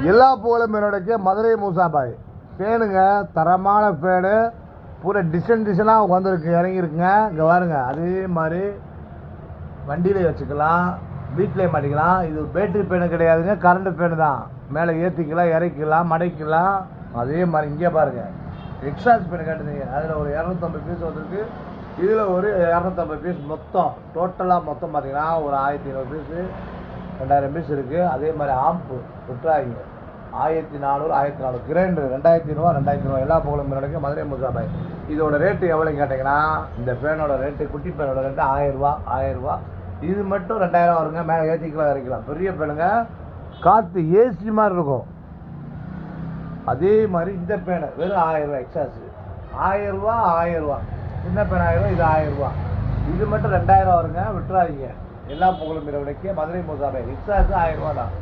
எல்லா புகழும் என்னோடக்கு மதுரை மூசாபாய் ஃபேனுங்க, தரமான ஃபேனு, பூரா டிசைனாக வந்திருக்கு, இறங்கியிருக்குங்க. இங்கே பாருங்க, அதே மாதிரி வண்டியிலே வச்சுக்கலாம், வீட்டிலே மாட்டிக்கலாம். இது பேட்டரி ஃபேனு கிடையாதுங்க, கரண்ட் ஃபேனு தான். மேலே ஏற்றிக்கலாம், இறக்கிக்கலாம், மடைக்கலாம். அதே மாதிரி இங்கே பாருங்கள், எக்ஸாஸ்ட் ஃபேனு கேட்டுருந்தீங்க, அதில் ஒரு 250 பீஸ் வந்துருக்கு, இதில் ஒரு 250 பீஸ். மொத்தம் டோட்டலாக மொத்தம் பார்த்தீங்கன்னா ஒரு 1500 பீஸு, 2000 பீஸ் இருக்குது. அதே மாதிரி ஆம்பு விட்டுறாங்க, 1400 1400 கிரைண்டர் 2500 எல்லா புகழும் நடக்கு மதுரை மூசாபாய். இதோட ரேட்டு எவ்வளோ கேட்டிங்கன்னா, இந்த ஃபேனோட ரேட்டு, குட்டி ஃபேனோட ரேட்டு 1000 ரூபா. இது மட்டும் 2000 வருங்க. மேலே ஏற்றிக்கலாம், இறக்கலாம். பெரிய ஃபேனுங்க, காற்று ஏசி மாதிரி இருக்கும். அதே மாதிரி இந்த ஃபேனு வெறும் 1000 ரூபா. எக்ஸாஸு 1000 ரூபா. சின்ன ஃபேன் 1000 ரூபா, இது 1000 ரூபா. இது மட்டும் 2000 வருங்க, விட்டுறாதீங்க. எல்லா புகழும் விலைக்கு மதுரை மூசாபாய். எக்ஸாஸு 1000 ரூபா தான்.